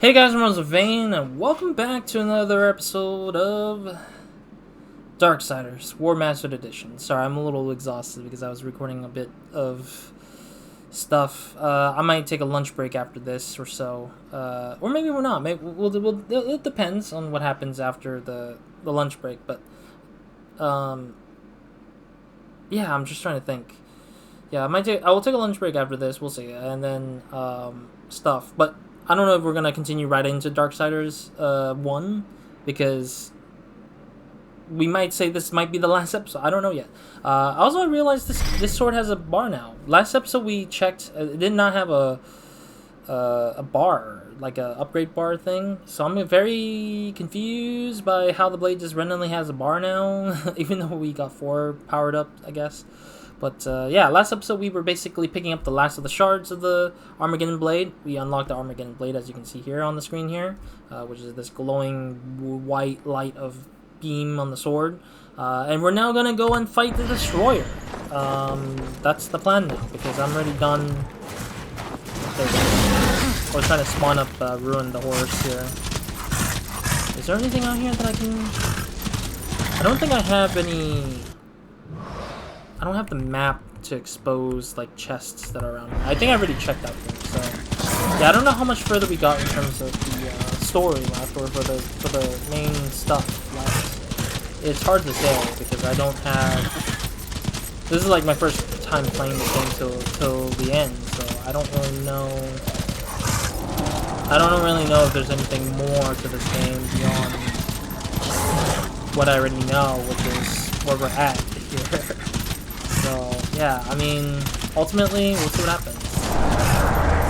Hey guys, I'm RozaldVane, and welcome back to another episode of Darksiders Warmastered Edition. Sorry, I'm a little exhausted because I was recording a bit of stuff. I might take a lunch break after this or so. Or maybe we're not. Maybe it depends on what happens after the lunch break. But, yeah, I'm just trying to think. Yeah, I will take a lunch break after this. We'll see. And then, stuff. But I don't know if we're going to continue right into Darksiders 1, because we might say this might be the last episode. I don't know yet. Also, I realized this sword has a bar now. Last episode we checked, it did not have a bar, like a upgrade bar thing. So I'm very confused by how the blade just randomly has a bar now, even though we got 4 powered up, I guess. But, yeah, last episode we were basically picking up the last of the shards of the Armageddon Blade. We unlocked the Armageddon Blade, as you can see here on the screen here, which is this glowing white light of beam on the sword. And we're now going to go and fight the Destroyer. That's the plan now, because I'm already done. We're trying to spawn up Ruin the Horse here. Is there anything out here that I can... I don't think I have any... I don't have the map to expose, like, chests that are around here. I think I already checked that thing, so... Yeah, I don't know how much further we got in terms of the story left, or for the main stuff left. It's hard to say, because I don't have... This is, like, my first time playing the game till the end, so I don't really know... I don't really know if there's anything more to this game beyond what I already know, which is where we're at here. So, yeah, I mean, ultimately, we'll see what happens.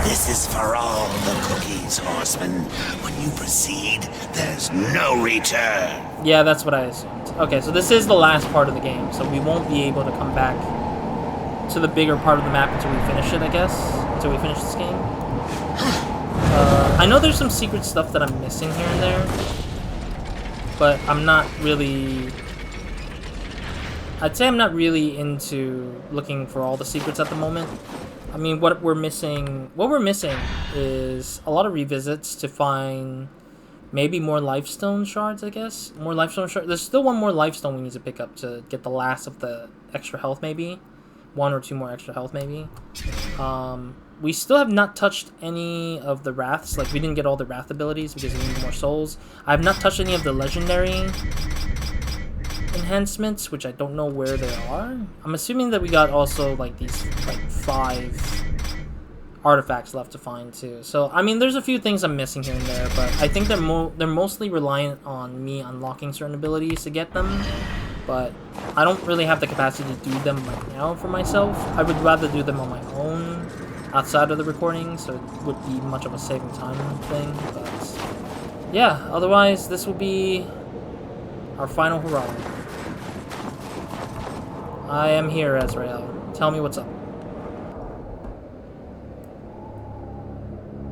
This is for all the cookies, horsemen. When you proceed, there's no return. Yeah, that's what I assumed. Okay, so this is the last part of the game, so we won't be able to come back to the bigger part of the map until we finish it, I guess. Until we finish this game. I know there's some secret stuff that I'm missing here and there, but I'm not really... I'd say I'm not really into looking for all the secrets at the moment. I mean, what we're missing is a lot of revisits to find maybe more lifestone shards, I guess. More lifestone shards. There's still one more lifestone we need to pick up to get the last of the extra health, maybe. 1 or 2 more extra health, maybe. We still have not touched any of the wraths. Like, we didn't get all the wrath abilities because we need more souls. I have not touched any of the legendary enhancements, which I don't know where they are. I'm assuming that we got also like these like 5 artifacts left to find too. So I mean, there's a few things I'm missing here and there, but I think they're mostly reliant on me unlocking certain abilities to get them. But I don't really have the capacity to do them right now for myself. I would rather do them on my own outside of the recording, so it would be much of a saving time thing. But yeah, otherwise this will be our final hurrah. I am here, Azrael. Tell me what's up.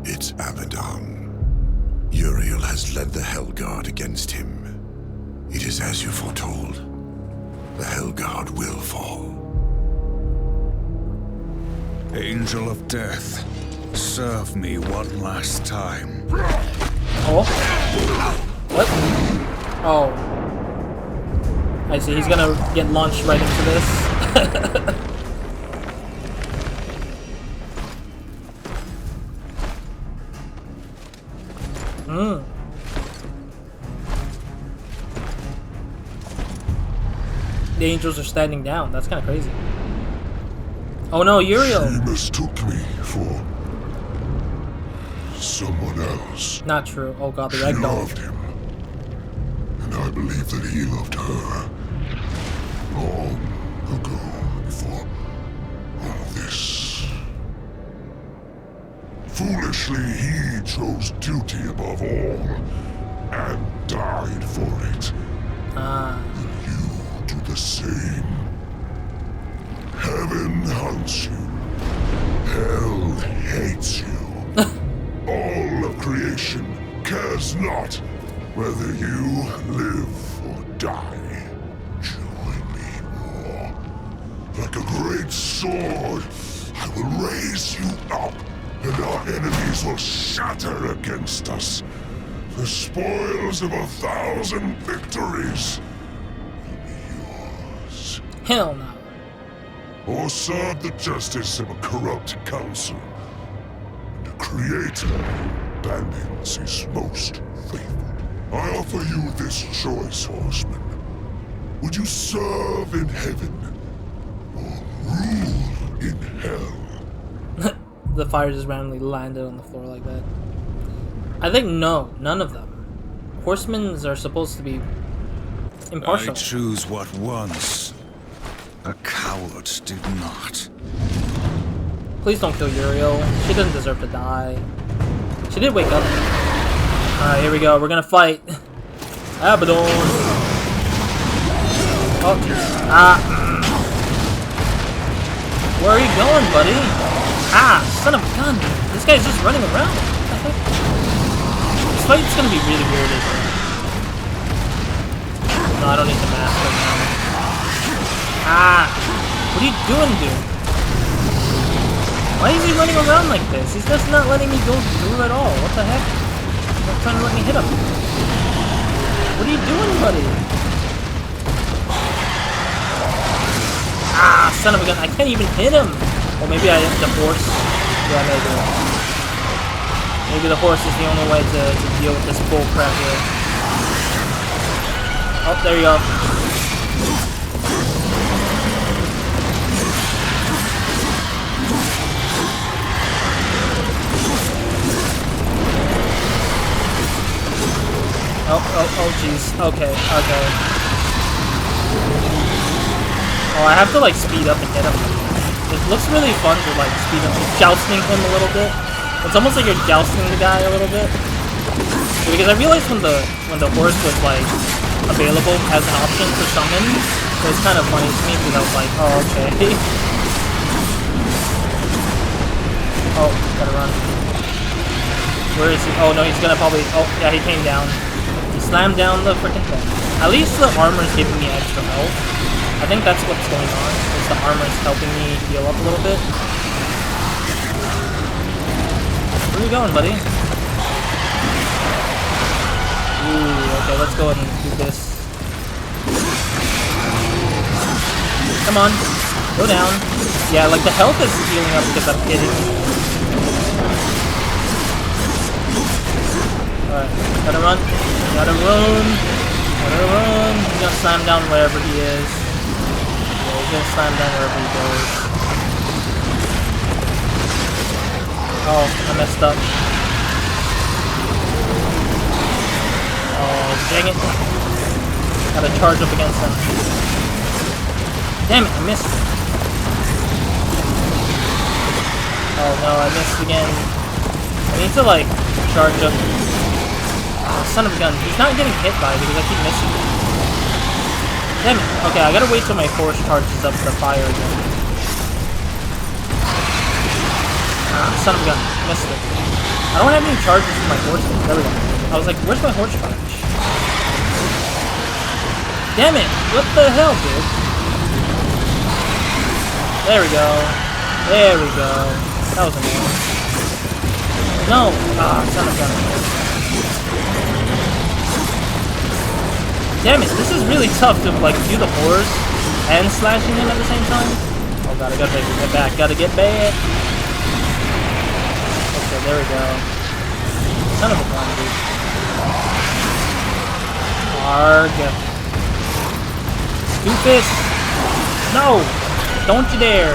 It's Abaddon. Uriel has led the Hellguard against him. It is as you foretold. The Hellguard will fall. Angel of Death, serve me one last time. Oh? What? Oh. I see, he's gonna get launched right into this. The angels are standing down. That's kind of crazy. Oh no, Uriel! She mistook me for someone else. Not true. Oh god, the She ragdoll. loved him, and I believe that he loved her. Long ago, before all this. Foolishly, he chose duty above all, and died for it. Ah. You do the same. Heaven hunts you. Hell hates you. All of creation cares not whether you live or die. Join me more. Like a great sword, I will raise you up and our enemies will shatter against us. The spoils of 1,000 victories will be yours. Hell no. Or serve the justice of a corrupt council. And a creator who abandons his most faithful. I offer you this choice, horseman. Would you serve in heaven or rule in hell? The fire just randomly landed on the floor like that. I think no, none of them. Horsemen are supposed to be impartial. I choose what once a coward did not. Please don't kill Uriel. She doesn't deserve to die. She did wake up. Alright, here we go. We're gonna fight. Abaddon. Oh, jeez. Where are you going, buddy? Son of a gun. This guy's just running around. What the heck? This fight's gonna be really weird, isn't it? No, I don't need the mask right now. What are you doing, dude? Why is he running around like this? He's just not letting me go through at all. What the heck? He's not trying to let me hit him. What are you doing, buddy? Son of a gun. I can't even hit him. Or maybe I hit the horse. Yeah, maybe. Maybe the horse is the only way to deal with this bull crap here. Oh, there you go. Oh, jeez. Okay. Oh, I have to, like, speed up and hit him. It looks really fun to, like, speed up, jousting him a little bit. It's almost like you're jousting the guy a little bit. Because I realized when the horse was, like, available as an option for summon, it was kind of funny to me because I was like, oh, okay. Oh, gotta run. Where is he? Oh, no, he's gonna probably... Oh, yeah, he came down. He slammed down the freaking thing. At least the armor's giving me extra health. I think that's what's going on, is the armor's helping me heal up a little bit. Where are you going, buddy? Ooh, okay, let's go ahead and do this. Come on, go down. Yeah, like the health is healing up because I'm hitting. Alright, gotta run. Gotta run. He's gonna slam down wherever he is. He's gonna slam down wherever he goes. Oh, I messed up. Oh, dang it. Gotta charge up against him. Damn it, I missed. Oh no, I missed again. I need to, like, charge up. Oh, son of a gun. He's not getting hit by it because I keep missing him. Damn it. Okay, I gotta wait till my horse charges up the fire again. Son of a gun. Missed it. I don't have any charges for my horse. There we go. I was like, where's my horse charge? Damn it. What the hell, dude? There we go. There we go. That was annoying. No. Son of a gun. Damn it, this is really tough to, like, do the horse and slashing him at the same time. Oh god, I gotta get back. Gotta get back. Okay, there we go. Son of a gun, dude. Arg. Doofus! No! Don't you dare!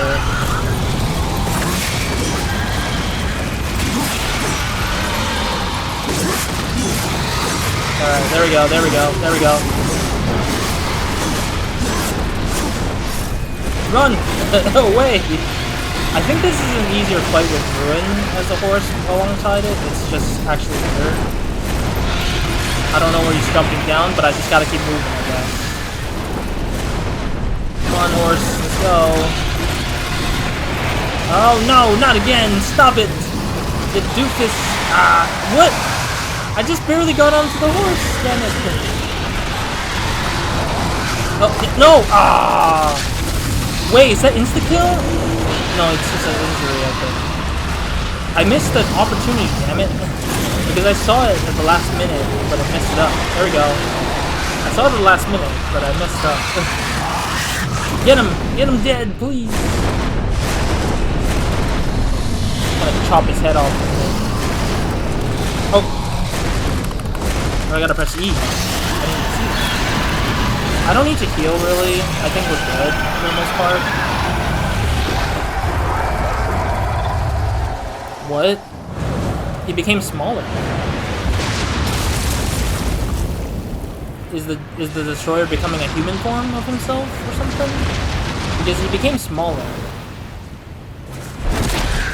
Alright, there we go, there we go, there we go. Run! Away! I think this is an easier fight with Ruin as a horse alongside it. It's just actually better. I don't know where he's jumping down, but I just gotta keep moving, I guess. Come on, horse, let's go. Oh no, not again! Stop it! You doofus! What? I just barely got onto the horse. Damn it. Oh, no! Wait, is that insta-kill? No, it's just an injury, I think. I missed the opportunity, damn it. Because I saw it at the last minute, but I messed it up. There we go. I saw it at the last minute, but I messed up. Get him! Get him dead, please! I'm gonna chop his head off. Oh! I gotta press E. I didn't see it. I don't need to heal, really. I think we're good, for the most part. What? He became smaller. Is the destroyer becoming a human form of himself or something? Because he became smaller.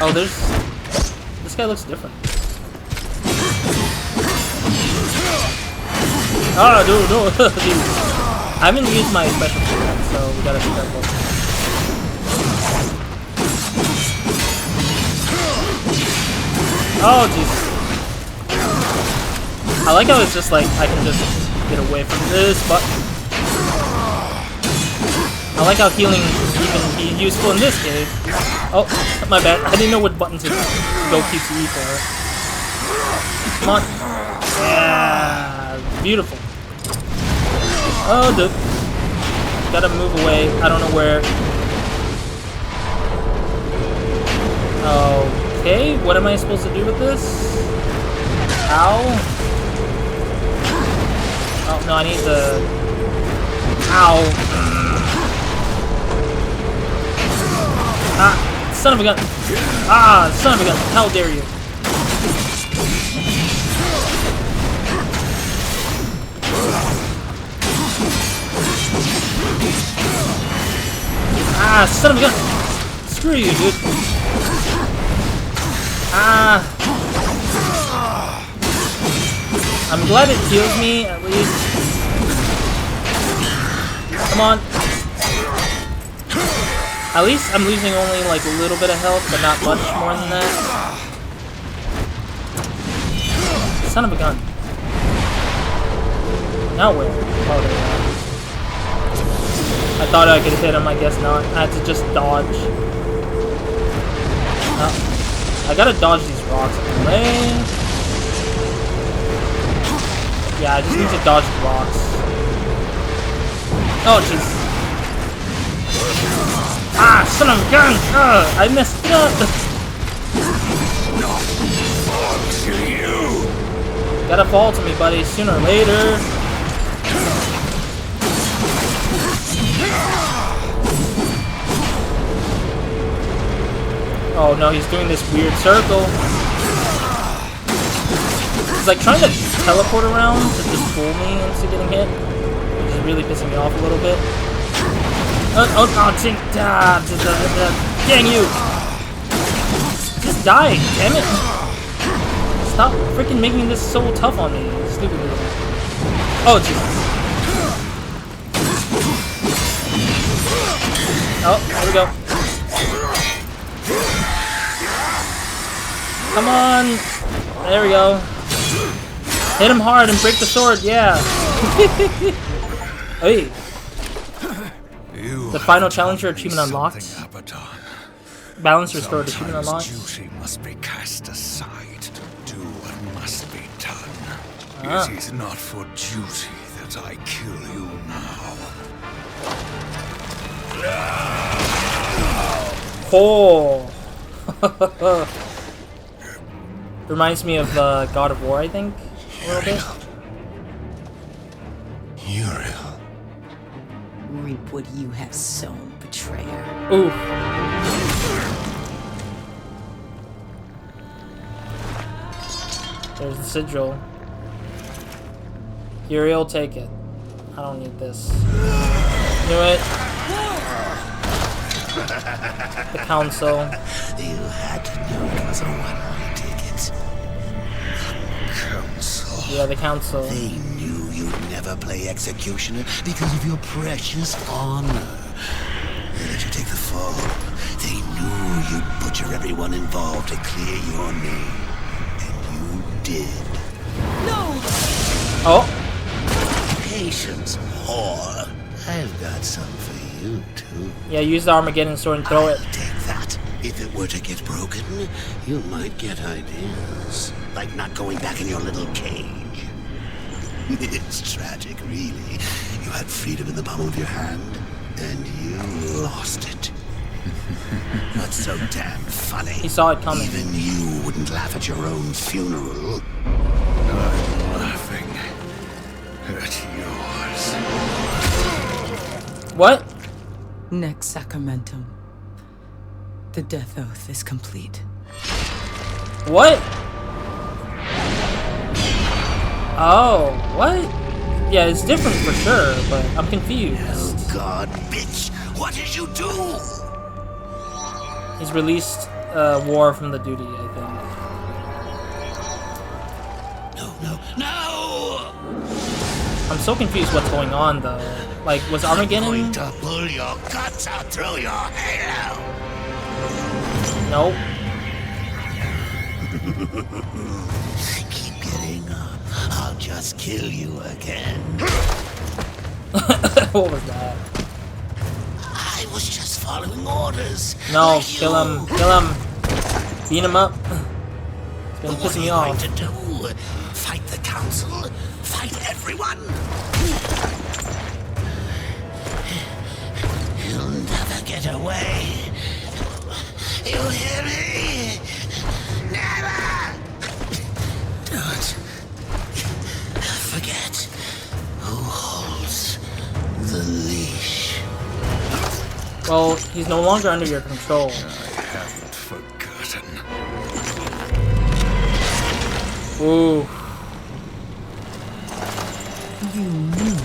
Oh, this guy looks different. Ah, no, dude. I haven't used my special yet, so we gotta be careful. Oh, jeez. I like how it's just like, I can just get away from this, but I like how healing even be useful in this case. Oh, my bad. I didn't know what button to go QTE for. Come on. Yeah, beautiful. Oh, dude. Gotta move away. I don't know where. Okay, what am I supposed to do with this? Ow. Oh, no, I need the... Ow. Ah, son of a gun. Ah, son of a gun. How dare you. Ah, son of a gun. Screw you, dude. Ah. I'm glad it heals me, at least. Come on. At least I'm losing only like a little bit of health, but not much more than that. Son of a gun. Now where? Oh, there we are. I thought I could hit him, I guess not. I had to just dodge. Oh. I gotta dodge these rocks in the way. Yeah, I just need to dodge the rocks. Oh, jeez. Ah, son of a gun! I messed it up! Gotta fall to me, buddy, sooner or later. Oh no, he's doing this weird circle. He's like trying to teleport around to just fool me into getting hit, which is really pissing me off a little bit. Dang you! Just die, damn it! Stop freaking making this so tough on me, stupid little. Oh jeez. Oh, there we go. Come on! There we go. Hit him hard and break the sword, yeah! Hey! The final challenger achievement unlocked. Balance restored, achievement unlocked. Duty must be cast aside to do what must be done. Ah. It is not for duty that I kill you now. Oh! Reminds me of God of War, I think, a little bit. Uriel. Reap what you have sown, betrayer. Ooh. There's the sigil. Uriel, take it. I don't need this. Knew it. The council. You had to know it was a one-way ticket. Council. Yeah, the council. They knew you'd never play executioner because of your precious honor. They let you take the fall. They knew you'd butcher everyone involved to clear your name. And you did. No! Oh! Patience, whore. I've got some for you, too. Yeah, use the Armageddon sword and throw it. I'll take that. If it were to get broken, you might get ideas. Like not going back in your little cage. It's tragic, really. You had freedom in the palm of your hand, and you lost it. What's so damn funny? He saw it coming. Even you wouldn't laugh at your own funeral. I'm laughing at yours. What? Next sacramentum. The death oath is complete. What? Oh, what? Yeah, it's different for sure, but I'm confused. Oh God, bitch! What did you do? He's released War from the duty, I think. No! I'm so confused what's going on, though. Like, was Armageddon... I'm going to pull your guts out through your halo! Nope. Keep getting up. I'll just kill you again. What was that? I was just following orders. No, like kill you. him. Kill him. Beat him up. It's been What pissing are me you off. going to do? Fight the council? Fight everyone? You'll never get away. You hear me? Never! Don't forget who holds the leash. Well, he's no longer under your control. I haven't forgotten. Ooh. You knew.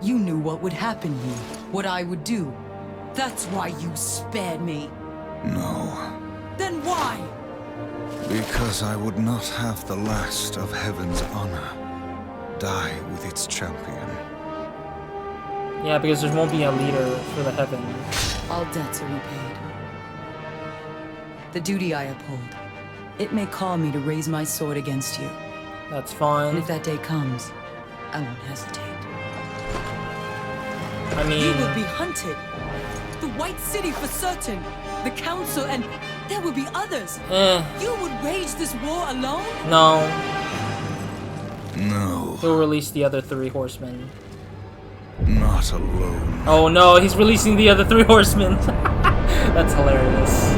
You knew what would happen to me, what I would do. That's why you spared me. No, Then why? because I would not have the last of heaven's honor die with its champion. Yeah, because there won't be a leader for the heaven. All debts are repaid. The duty I uphold. It may call me to raise my sword against you. That's And fine. if that day comes, I won't hesitate. I mean... You will be hunted. The White City for certain. The Council, and there will be others. You would wage this war alone? No. No, He'll release the other 3 horsemen. not alone. Oh no, he's releasing the other 3 horsemen. That's hilarious.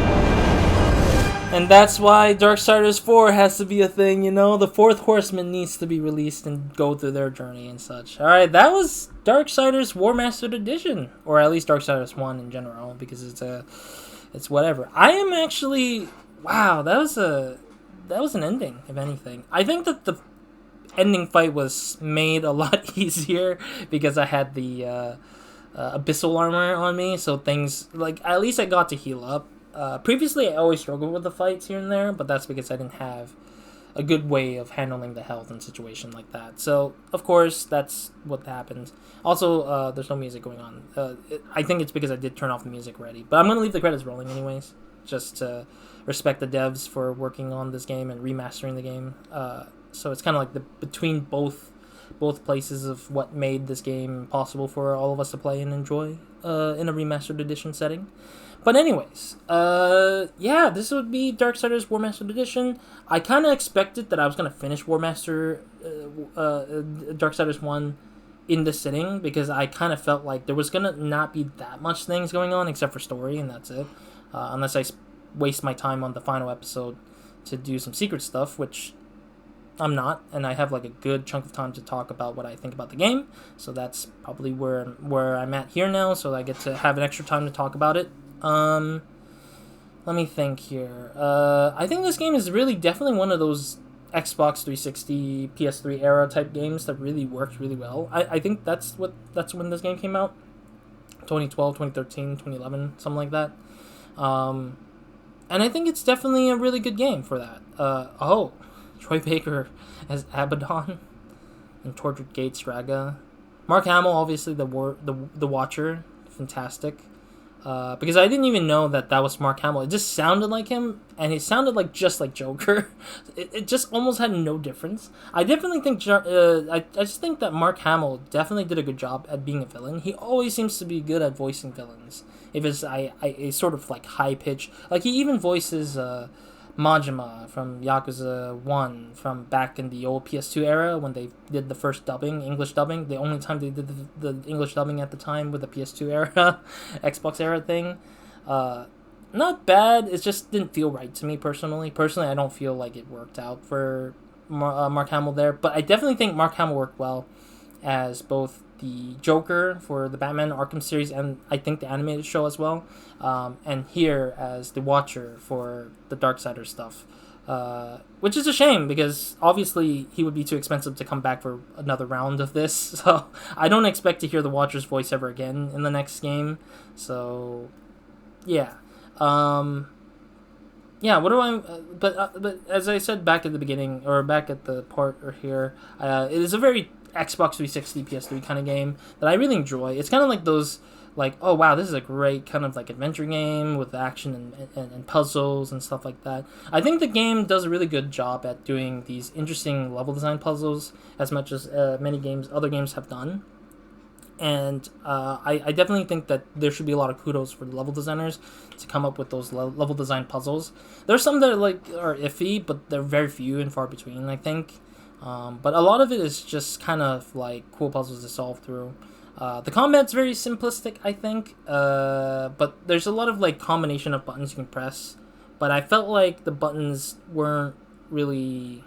And that's why Darksiders 4 has to be a thing, you know? The 4th horseman needs to be released and go through their journey and such. Alright, that was Darksiders Warmastered Edition. Or at least Darksiders 1 in general, because it's whatever. I am actually... Wow, that was an ending, if anything. I think that the ending fight was made a lot easier because I had the abyssal armor on me, so things... Like, at least I got to heal up. Previously, I always struggled with the fights here and there, but that's because I didn't have a good way of handling the health in a situation like that. So, of course, that's what happened. Also, there's no music going on. I think it's because I did turn off the music already. But I'm going to leave the credits rolling anyways, just to respect the devs for working on this game and remastering the game. So it's kind of like between both places of what made this game possible for all of us to play and enjoy in a remastered edition setting. But anyways, yeah, this would be Darksiders Warmastered Edition. I kind of expected that I was going to finish Darksiders 1 in the sitting, because I kind of felt like there was going to not be that much things going on except for story, and that's it. Unless I waste my time on the final episode to do some secret stuff, which I'm not, and I have like a good chunk of time to talk about what I think about the game, so that's probably where I'm at here now, so I get to have an extra time to talk about it. Let me think here. I think this game is really definitely one of those Xbox 360, PS3 era type games that really worked really well. I think that's when this game came out. 2012, 2013, 2011, something like that. And I think it's definitely a really good game for that. Troy Baker as Abaddon and Tortured Gate Straga. Mark Hamill, obviously the Watcher, fantastic. because I didn't even know that was Mark Hamill. It just sounded like him, and it sounded like just like Joker. It just almost had no difference. I definitely think I just think that Mark Hamill definitely did a good job at being a villain. He always seems to be good at voicing villains. If it's a sort of like high pitch, like he even voices Majima from Yakuza 1 from back in the old PS2 era when they did the first dubbing, English dubbing. The only time they did the English dubbing at the time with the PS2 era, Xbox era thing. Not bad, it just didn't feel right to me personally. Personally, I don't feel like it worked out for Mark Hamill there, but I definitely think Mark Hamill worked well as both the Joker for the Batman Arkham series and I think the animated show as well, and here as the Watcher for the Darksiders stuff, which is a shame because obviously he would be too expensive to come back for another round of this, so I don't expect to hear the Watcher's voice ever again in the next game, so yeah. What do I? But as I said back at the beginning, or back at the part or here, it is a very Xbox 360 PS3 kind of game that I really enjoy. It's kind of like those, like, oh wow, this is a great kind of like adventure game with action and puzzles and stuff like that. I think the game does a really good job at doing these interesting level design puzzles as much as other games have done. And I definitely think that there should be a lot of kudos for the level designers to come up with those level design puzzles. There's some that are iffy, but they're very few and far between, I think. But a lot of it is just kind of like cool puzzles to solve through. The combat's very simplistic, I think, but there's a lot of like combination of buttons you can press. But I felt like the buttons weren't really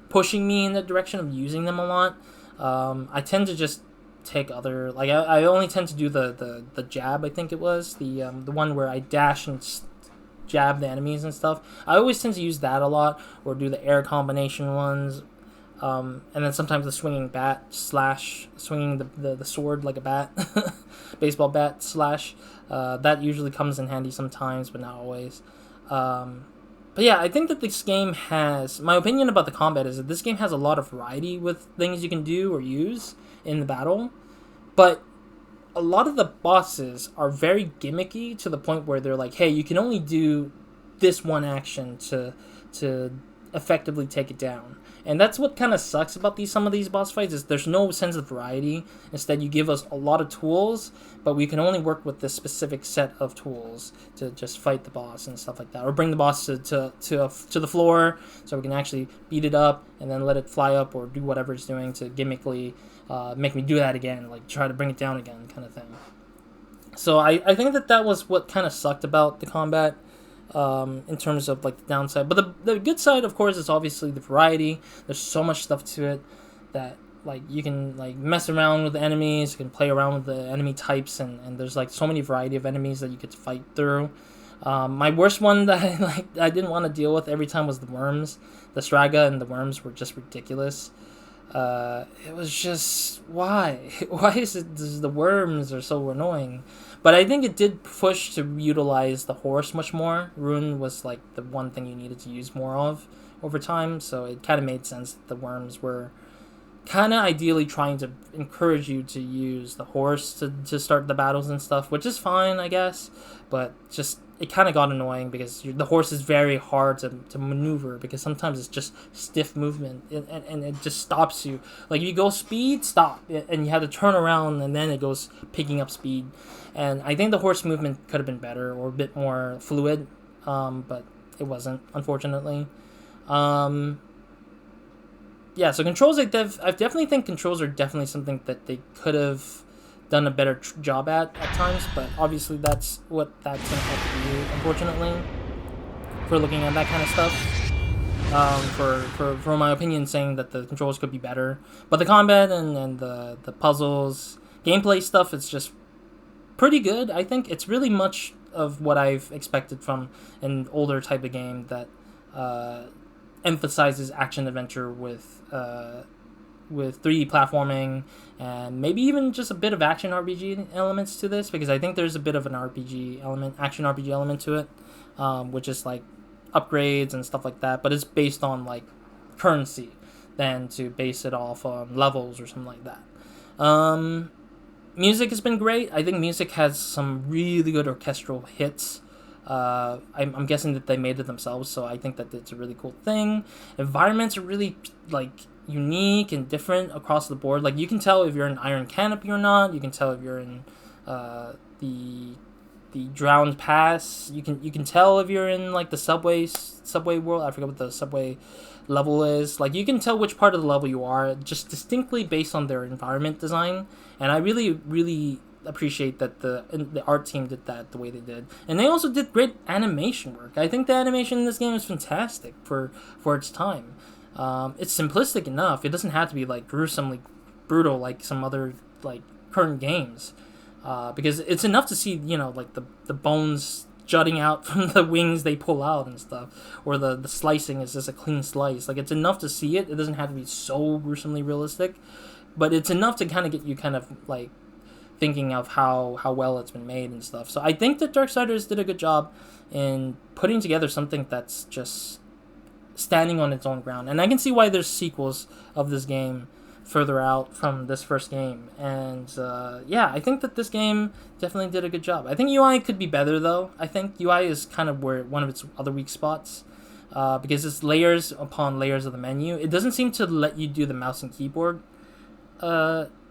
pushing me in the direction of using them a lot. I tend to just take other, like I only tend to do the jab, I think it was the one where I dash and jab the enemies and stuff. I always tend to use that a lot, or do the air combination ones, and then sometimes the swinging bat slash swinging the sword like a bat, baseball bat slash. That usually comes in handy sometimes, but not always. But yeah, I think that this game has, my opinion about the combat is that this game has a lot of variety with things you can do or use in the battle, but a lot of the bosses are very gimmicky to the point where they're like, hey, you can only do this one action to effectively take it down. And that's what kind of sucks about some of these boss fights, is there's no sense of variety. Instead, you give us a lot of tools, but we can only work with this specific set of tools to just fight the boss and stuff like that, or bring the boss to the floor so we can actually beat it up and then let it fly up, or do whatever it's doing to gimmickly make me do that again, like try to bring it down again, kind of thing. So I think that was what kind of sucked about the combat. In terms of like the downside, but the good side, of course, is obviously the variety. There's so much stuff to it that like you can like mess around with the enemies, you can play around with the enemy types, and there's like so many variety of enemies that you get to fight through. My worst one that I didn't want to deal with every time was the worms. The Straga and the worms were just ridiculous. It was just, why is it the worms are so annoying? But I think it did push to utilize the horse much more. Rune was like the one thing you needed to use more of over time, so it kind of made sense that the worms were kind of ideally trying to encourage you to use the horse to start the battles and stuff, which is fine, I guess, but just it kind of got annoying because the horse is very hard to maneuver, because sometimes it's just stiff movement and it just stops you. Like if you go speed, stop, and you have to turn around and then it goes picking up speed. And I think the horse movement could have been better or a bit more fluid, but it wasn't, unfortunately. Yeah, so controls, I definitely think controls are definitely something that they could have done a better job at times, but obviously that's what that's going to have to do, unfortunately, for looking at that kind of stuff. For my opinion, saying that the controls could be better. But the combat and the puzzles, gameplay stuff, it's just pretty good. I think it's really much of what I've expected from an older type of game that emphasizes action adventure with 3D platforming and maybe even just a bit of action RPG elements to this, because I think there's a bit of an RPG element, action RPG element to it, which is like upgrades and stuff like that, but it's based on like currency than to base it off on levels or something like that. music has been great. I think music has some really good orchestral hits. I'm guessing that they made it themselves, so I think that it's a really cool thing. Environments are really like unique and different across the board. Like you can tell if you're in Iron Canopy or not. You can tell if you're in the Drowned Pass. You can tell if you're in like the subway world. I forget what the subway level is. Like you can tell which part of the level you are just distinctly based on their environment design. And I really appreciate that the art team did that the way they did. And they also did great animation work. I think the animation in this game is fantastic for its time. It's simplistic enough. It doesn't have to be like gruesomely brutal like some other like current games. Because it's enough to see, you know, like the bones jutting out from the wings they pull out and stuff, or the slicing is just a clean slice. Like it's enough to see it. It doesn't have to be so gruesomely realistic, but it's enough to kind of get you kind of like thinking of how well it's been made and stuff. So I think that Darksiders did a good job in putting together something that's just standing on its own ground. And I can see why there's sequels of this game further out from this first game. And yeah, I think that this game definitely did a good job. I think UI could be better though. I think UI is kind of where one of its other weak spots, because it's layers upon layers of the menu. It doesn't seem to let you do the mouse and keyboard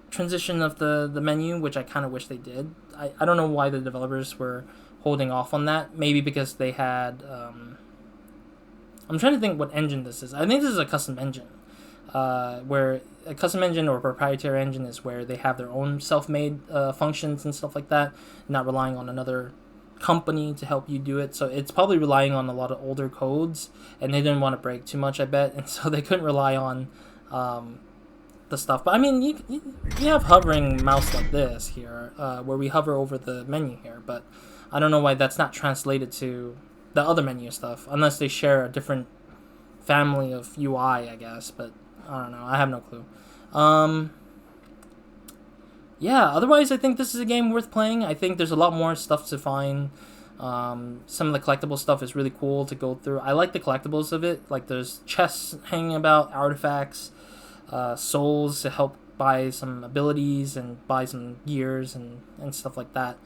transition of the menu, which I kind of wish they did. I don't know why the developers were holding off on that. Maybe because they had I'm trying to think what engine this is. I think this is a custom engine, where a custom engine or proprietary engine is where they have their own self-made functions and stuff like that, not relying on another company to help you do it. So it's probably relying on a lot of older codes, and they didn't want to break too much, I bet, and so they couldn't rely on the stuff. But I mean, you have hovering mouse like this here, where we hover over the menu here, but I don't know why that's not translated to the other menu stuff, unless they share a different family of UI, I guess, but I don't know. I have no clue. Yeah, otherwise I think this is a game worth playing. I think there's a lot more stuff to find. Some of the collectible stuff is really cool to go through. I like the collectibles of it. Like there's chests hanging about, artifacts, souls to help buy some abilities and buy some gears and stuff like that,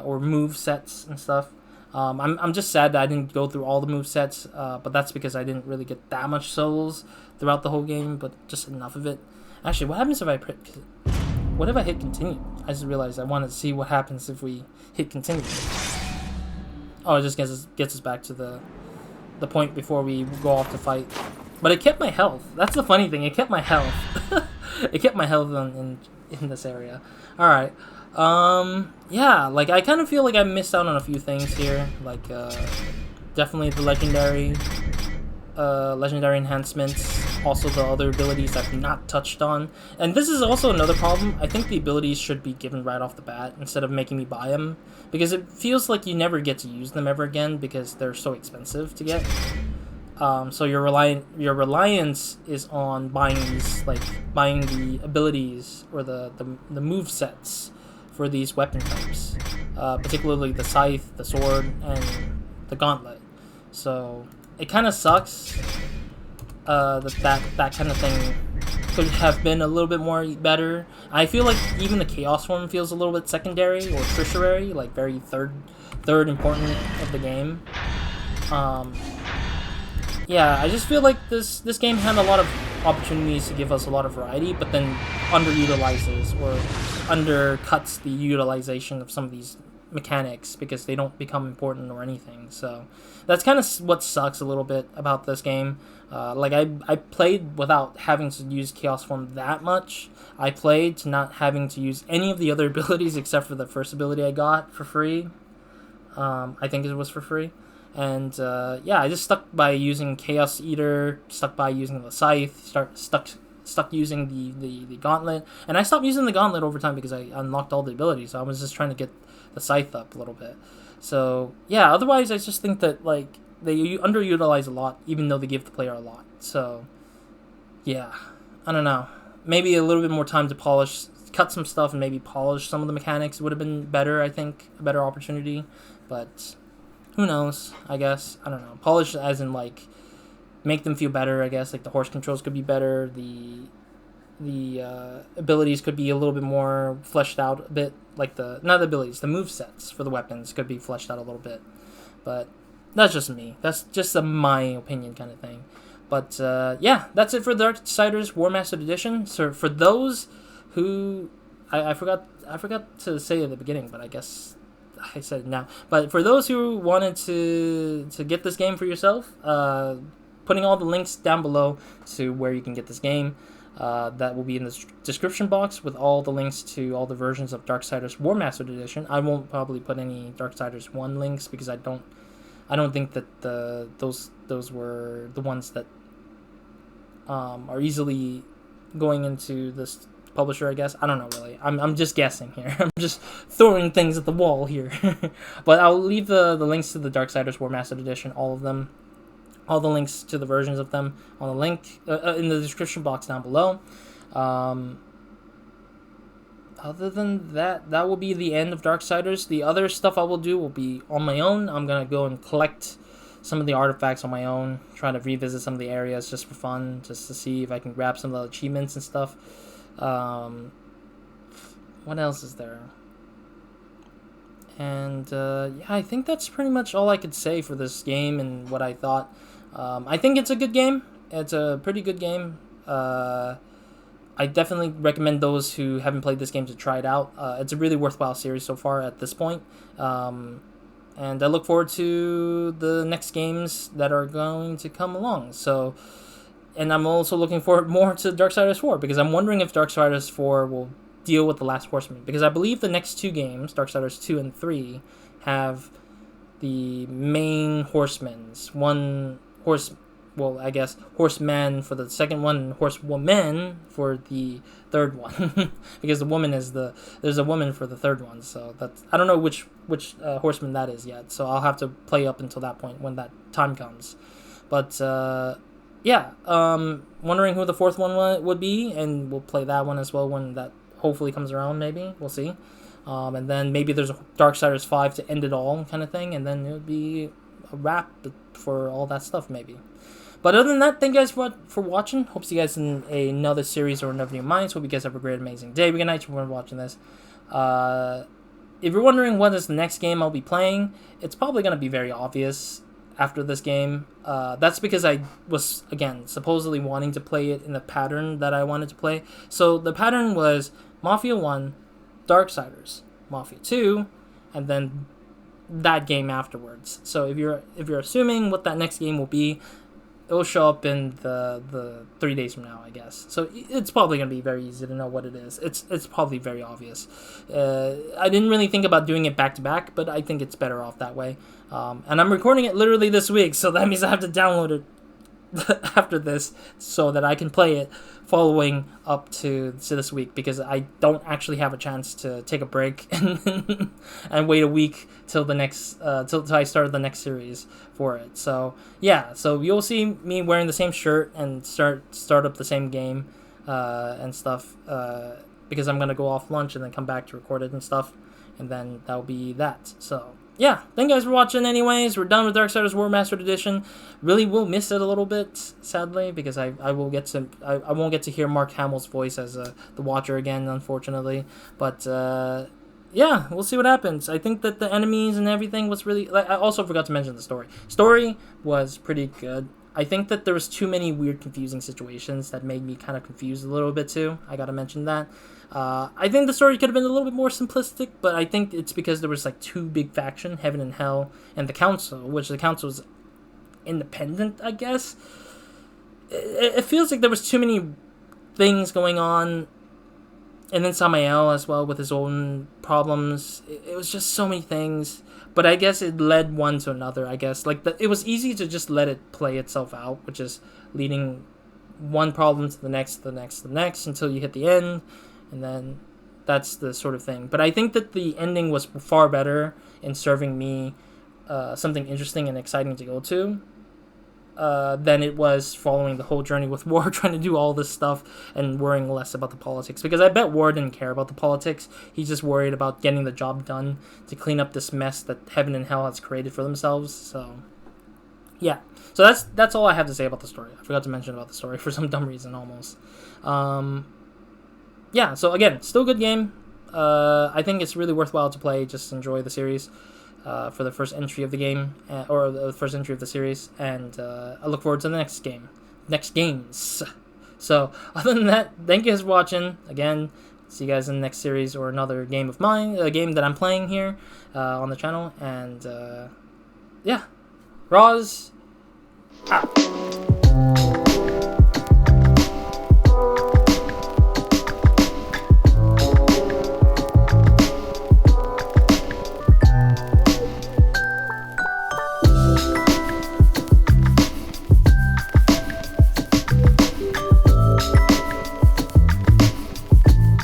or move sets and stuff. I'm just sad that I didn't go through all the move sets, but that's because I didn't really get that much souls throughout the whole game, but just enough of it. Actually, what happens if what if I hit continue? I just realized I wanted to see what happens if we hit continue. Oh, it just gets us back to the point before we go off to fight. But it kept my health. That's the funny thing. It kept my health. It kept my health in this area. All right. Yeah, like I kind of feel like I missed out on a few things here. Like definitely the legendary enhancements. Also the other abilities I've not touched on. And this is also another problem. I think the abilities should be given right off the bat instead of making me buy them, because it feels like you never get to use them ever again because they're so expensive to get. So your reliance is on buying the abilities or the move sets for these weapon types, particularly the scythe, the sword, and the gauntlet. So it kind of sucks that kind of thing could have been a little bit more better. I feel like even the chaos form feels a little bit secondary or tertiary, like very third important of the game. Yeah, I just feel like this game had a lot of opportunities to give us a lot of variety, but then underutilizes or undercuts the utilization of some of these mechanics because they don't become important or anything. So that's kind of what sucks a little bit about this game. Like I played without having to use Chaos Form that much. I played to not having to use any of the other abilities except for the first ability I got for free. I think it was for free. And yeah, I just stuck by using Chaos Eater, stuck by using the Scythe, stuck using the Gauntlet, and I stopped using the Gauntlet over time because I unlocked all the abilities. So I was just trying to get the Scythe up a little bit. So yeah, otherwise I just think that like they underutilize a lot, even though they give the player a lot. So yeah, I don't know. Maybe a little bit more time to polish, cut some stuff, and maybe polish some of the mechanics would have been better. I think a better opportunity, but who knows, I guess. I don't know. Polish as in, like, make them feel better, I guess. Like, the horse controls could be better. The abilities could be a little bit more fleshed out a bit, like the move sets for the weapons could be fleshed out a little bit, but that's just me. That's just my opinion kind of thing. But yeah, that's it for Darksiders Warmastered Edition. So for those who I forgot to say at the beginning, but I guess I said it now. But for those who wanted to get this game for yourself, putting all the links down below to where you can get this game. That will be in the description box with all the links to all the versions of Darksiders Warmastered Edition. I won't probably put any Darksiders 1 links because I don't think that those were the ones that are easily going into this publisher, I guess. I don't know, really. I'm just guessing here. I'm just throwing things at the wall here. But I'll leave the links to the Darksiders Warmastered Edition, all of them. All the links to the versions of them on the link in the description box down below. Other than that, that will be the end of Darksiders. The other stuff I will do will be on my own. I'm going to go and collect some of the artifacts on my own, try to revisit some of the areas just for fun, just to see if I can grab some of the achievements and stuff. What else is there? And yeah, I think that's pretty much all I could say for this game and what I thought. I think it's a good game. It's a pretty good game. I definitely recommend those who haven't played this game to try it out. It's a really worthwhile series so far at this point. And I look forward to the next games that are going to come along. So, and I'm also looking forward more to Darksiders 4 because I'm wondering if Darksiders 4 will deal with the Last Horseman, because I believe the next two games, Darksiders 2 and 3, have the main horsemen. I guess horseman for the second one and horsewoman for the third one. Because there's a woman for the third one, so that's, I don't know which horseman that is yet, so I'll have to play up until that point when that time comes. But yeah, wondering who the fourth one would be, and we'll play that one as well when that hopefully comes around. Maybe we'll see. And then maybe there's a Darksiders 5 to end it all kind of thing, and then it would be a wrap for all that stuff maybe. But other than that, thank you guys for watching. Hope to see you guys in another series or another new minds. Hope you guys have a great, amazing day. Good night if you're watching this. If you're wondering what is the next game I'll be playing, it's probably going to be very obvious after this game. That's because I was, again, supposedly wanting to play it in the pattern that I wanted to play. So the pattern was Mafia 1, Darksiders, Mafia 2, and then that game afterwards. So if you're assuming what that next game will be, it will show up in the 3 days from now, I guess. So it's probably going to be very easy to know what it is. It's probably very obvious. I didn't really think about doing it back-to-back, but I think it's better off that way. And I'm recording it literally this week, so that means I have to download it after this so that I can play it following up to this week, because I don't actually have a chance to take a break and wait a week till the next till I start the next series for it. So yeah, so you'll see me wearing the same shirt and start up the same game and stuff, because I'm gonna go off lunch and then come back to record it and stuff, and then that'll be that. So yeah, thank you guys for watching anyways. We're done with Darksiders Warmastered Edition. Really will miss it a little bit, sadly, because I won't get to hear Mark Hamill's voice as the Watcher again, unfortunately. But yeah, we'll see what happens. I think that the enemies and everything was really... I also forgot to mention the story. Story was pretty good. I think that there was too many weird, confusing situations that made me kind of confused a little bit too. I gotta mention that. I think the story could have been a little bit more simplistic, but I think it's because there was like two big factions, Heaven and Hell, and the Council, which the Council was independent, I guess. It feels like there was too many things going on, and then Samael as well with his own problems. It was just so many things, but I guess it led one to another, I guess. Like, it was easy to just let it play itself out, which is leading one problem to the next, until you hit the end. And then that's the sort of thing. But I think that the ending was far better in serving me something interesting and exciting to go to than it was following the whole journey with War, trying to do all this stuff and worrying less about the politics. Because I bet War didn't care about the politics. He's just worried about getting the job done to clean up this mess that Heaven and Hell has created for themselves. So yeah. So that's all I have to say about the story. I forgot to mention about the story for some dumb reason almost. yeah, so again, still a good game. I think it's really worthwhile to play. Just enjoy the series for the first entry of the game, or the first entry of the series, and I look forward to the next games. So, other than that, thank you guys for watching. Again, see you guys in the next series or another game of mine, a game that I'm playing here on the channel. And yeah, Roz out.